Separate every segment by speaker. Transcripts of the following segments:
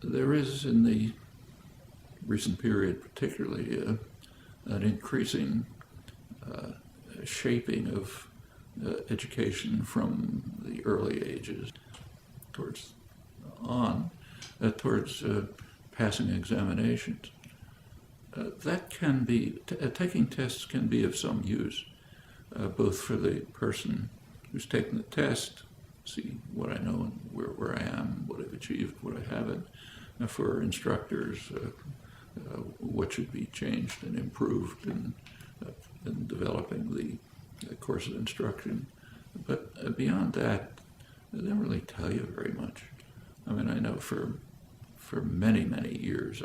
Speaker 1: there is, in the recent period particularly, an increasing shaping of education from the early ages towards passing examinations. That can be, taking tests can be of some use, both for the person who's taking the test, see what I know and where I am, what I've achieved, what I haven't, for instructors, what should be changed and improved in developing the course of instruction. But beyond that, they don't really tell you very much. I mean, I know for many, many years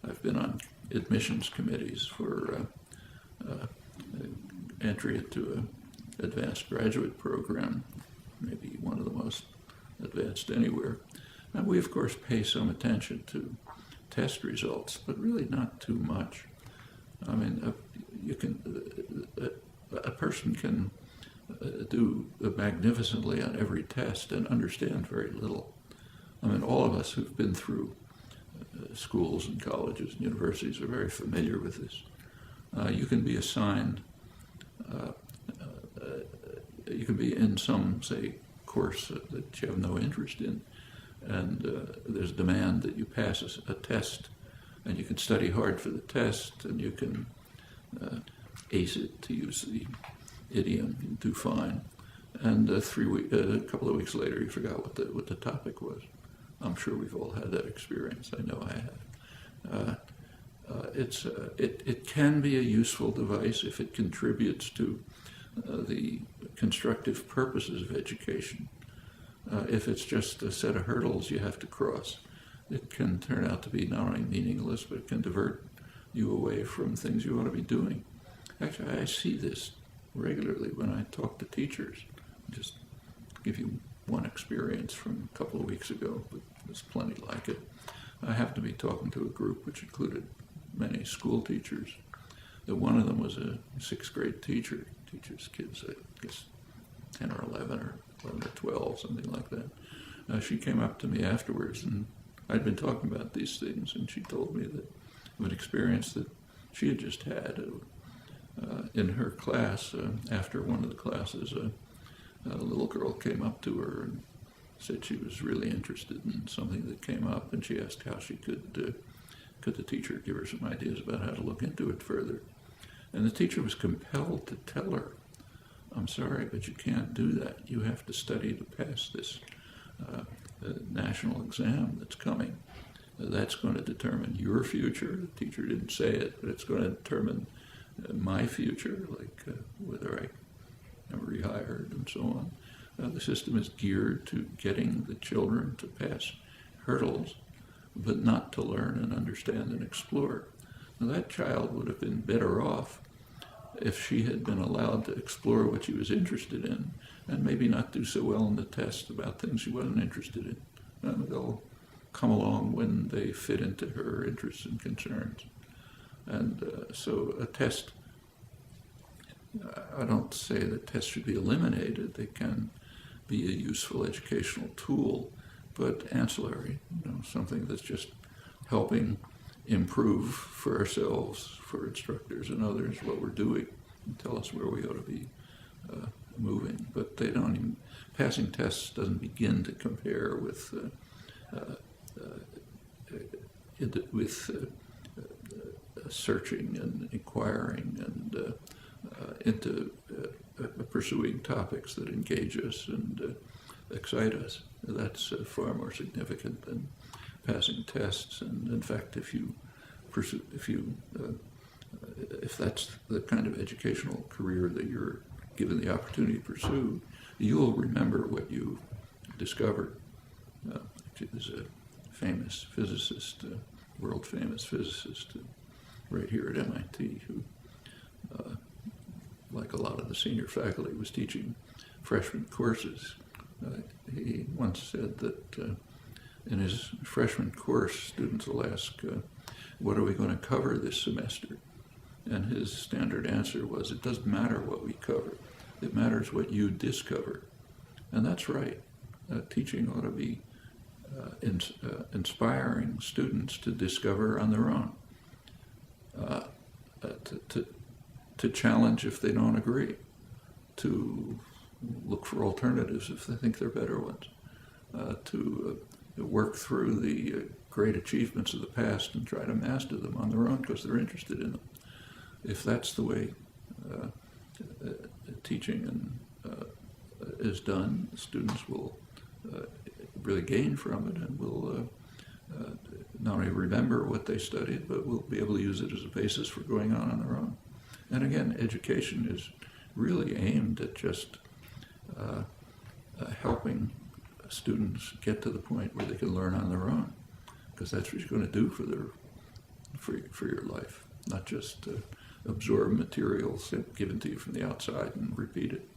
Speaker 1: I've been on admissions committees for entry into an advanced graduate program, maybe one of the most advanced anywhere. And we, of course, pay some attention to test results, but really not too much. I mean, a person can do magnificently on every test and understand very little. I mean, all of us who've been through schools and colleges and universities are very familiar with this. You can be assigned, you can be in some, say, course that you have no interest in, and there's demand that you pass a test, and you can study hard for the test, and you can ace it, to use the idiom, you do fine. And a couple of weeks later, you forgot what the topic was. I'm sure we've all had that experience. I know I have. It can be a useful device if it contributes to the constructive purposes of education. If it's just a set of hurdles you have to cross, it can turn out to be not only meaningless, but it can divert you away from things you ought to be doing. Actually, I see this regularly when I talk to teachers. Just give you one experience from a couple of weeks ago, but there's plenty like it. I happened to be talking to a group which included many school teachers. One of them was a sixth grade teacher, teaches kids, I guess, 10 or 11 or 11 or 12, something like that. She came up to me afterwards, and I'd been talking about these things, and she told me that of an experience that she had just had in her class. After one of the classes, a little girl came up to her and said she was really interested in something that came up, and she asked how she could the teacher give her some ideas about how to look into it further. And the teacher was compelled to tell her, I'm sorry, but you can't do that. You have to study to pass this national exam that's coming. That's going to determine your future. The teacher didn't say it, but it's going to determine my future, like whether I am rehired and so on. The system is geared to getting the children to pass hurdles, but not to learn and understand and explore. Now, that child would have been better off if she had been allowed to explore what she was interested in, and maybe not do so well in the test about things she wasn't interested in. They'll come along when they fit into her interests and concerns. And so a test, I don't say that tests should be eliminated. They can be a useful educational tool, but ancillary, something that's just helping improve for ourselves, for instructors and others, what we're doing, and tell us where we ought to be moving. But they don't even, passing tests doesn't begin to compare with searching and inquiring and into pursuing topics that engage us and excite us. That's far more significant than passing tests. And in fact, if that's the kind of educational career that you're given the opportunity to pursue, you'll remember what you discovered. There's a famous physicist, world-famous physicist, right here at MIT, who, like a lot of the senior faculty, was teaching freshman courses. He once said that in his freshman course, students will ask, what are we going to cover this semester? And his standard answer was, it doesn't matter what we cover. It matters what you discover. And that's right. Teaching ought to be inspiring students to discover on their own, to challenge if they don't agree, to look for alternatives if they think they're better ones, to work through the great achievements of the past and try to master them on their own because they're interested in them. If that's the way teaching is done, students will really gain from it and will not only remember what they studied, but will be able to use it as a basis for going on their own. And again, education is really aimed at just helping students get to the point where they can learn on their own, because that's what you're going to do for your life, not just absorb materials given to you from the outside and repeat it.